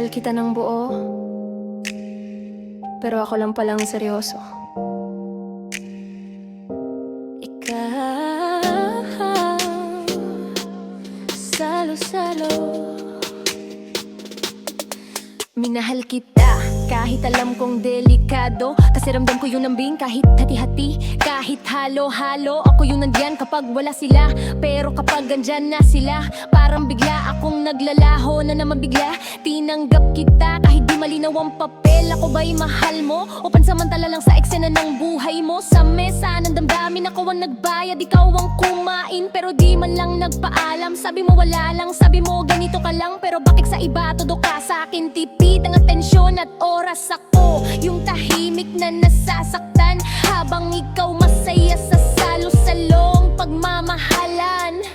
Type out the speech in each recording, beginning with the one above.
Minahal kita ng buo, pero ako lang palang seryoso. Ikaw, salo-salo. Minahal kita kahit alam kong delikado, kasi ramdam ko yung lambing kahit hati-hati, kahit halo-halo. Ako yung nandyan kapag wala sila, pero kapag andyan na sila, parang bigla akong naglalaho na naman bigla. Tinanggap kita kahit di malinaw ang papel. Ako ba'y mahal mo o pansamantala lang sa eksena ng buhay mo? Sa mesa ng damdamin ako ang nagbayad, ikaw ang kumain, pero di man lang nagpaalam. Sabi mo wala lang, sabi mo ganito ka lang, pero bakit sa iba todo ka sa akin tipid ang atensyon at oras? Ako yung tahimik na nasasaktan, habang ikaw masaya sa salo-salong pagmamahalan.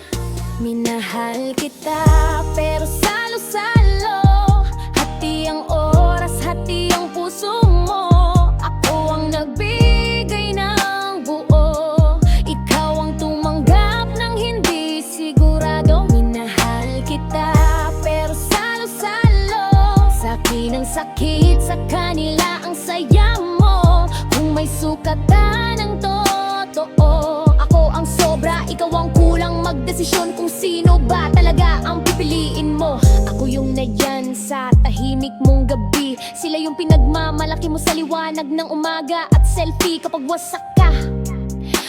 Minahal kita pero salo-salo, hati ang oras, hati ang puso mo. Ako ang nagbigay ng buo, ikaw ang tumanggap ng hindi sigurado. Minahal kita pero salo-salo, sa akin ang sakit, sa kanila ang saya mo. Kung may sukatan ng totoo, ako ang sobra, ikaw ang kulang. Magdesisyon kung sino ba talaga ang pipiliin mo. Ako yung nandyan sa tahimik mong gabi, sila yung pinagmamalaki mo sa liwanag ng umaga at selfie kapag wasak ka.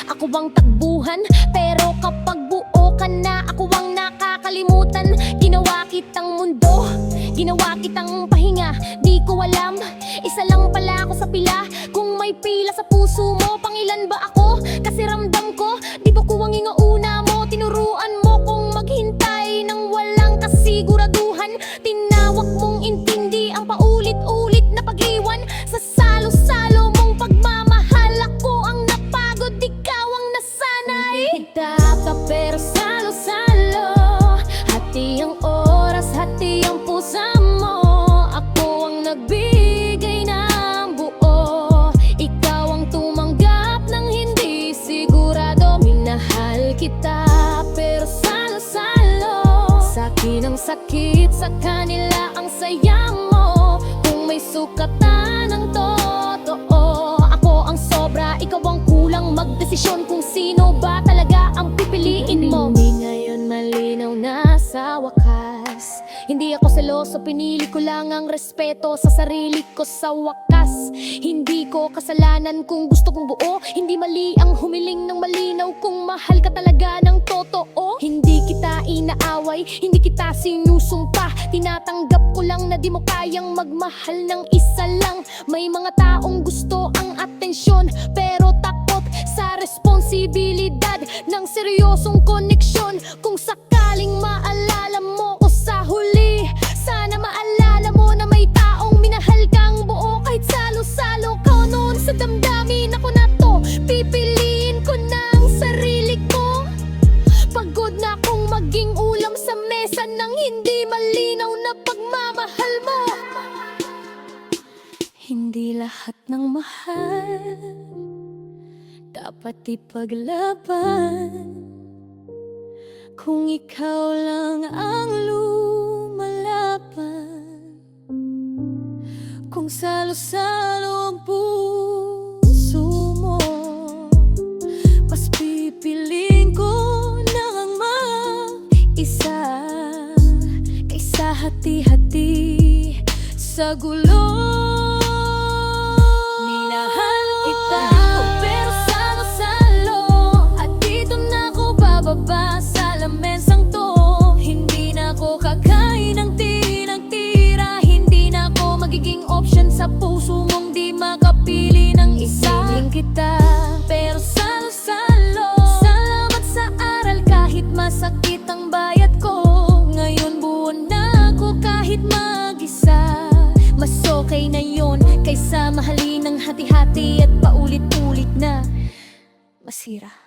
Ako ang takbuhan, pero kapag buo ka na, ako ang nakakalimutan. Ginawa kitang mundo, ginawa kitang pahinga. Di ko alam, isa lang pala ako sa pila. Kung may pila sa puso mo, pangilan ba ako? Kasi ramdam ko, di ba ko ang ingauna mo? Tinuruan mo kong maghintay ng walang kasiguraduhan. Tinawag mong intindi ang paulit-ulit na pag-iwan. Sa salo-salo mong pagmamahal, ako ang napagod, ikaw ang nasanay. Kita ka pero salo-salo, hati ang oras, hati ang pusa mo. Ako ang nagbigay ng buo, ikaw ang tumanggap ng hindi sigurado. Minahal kita pero salo-salo, sa akin ang sakit, sa kanila ang saya mo. Kung may sukatan ng totoo, ako ang sobra, ikaw ang kulang. Magdesisyon kung sino ba talaga ang pipiliin mo. Hindi ngayon malinaw na sa wakas, hindi ako seloso, pinili ko lang ang respeto sa sarili ko sa wakas. Hindi ko kasalanan kung gusto kong buo, hindi mali ang humiling ng malinaw kung mahal ka talaga ng totoo. Hindi kita inaaway, hindi kita sinusumpa, tinatanggap ko lang na di mo kayang magmahal ng isa lang. May mga taong gusto ang atensyon, pero takot sa responsibilidad ng seryosong koneksyon. Kung sakaling maalala mo ko sa huli, sana maalala mo na may taong minahal kang buo. Kahit salo-salo ka noon sa damdamin, ako na to, pipiliin ko ng sarili ko. Pagod na akong maging ulam sa mesa ng hindi malinaw na pagmamahal mo. Hindi lahat ng mahal dapat ipaglaban. Kung ikaw lang ang lumalaban, kung salo-salo ang puso mo, mas pipiliin ko na ang mag-isa kaysa hati-hati sa gulo. Minahal kita pero salo-salo, at dito na ako bababa sa lamesang to. Hindi na ako kakain ng tinagtira, hindi na ako magiging option sa puso mong di makapili ng isa. Piling kita pero salo-salo, salamat sa aral kahit masakit ang bayad ko. Ngayon buo na ako kahit mag-isa, mas okay na yon kaysa mahalin ng hati-hati at paulit-ulit na masira.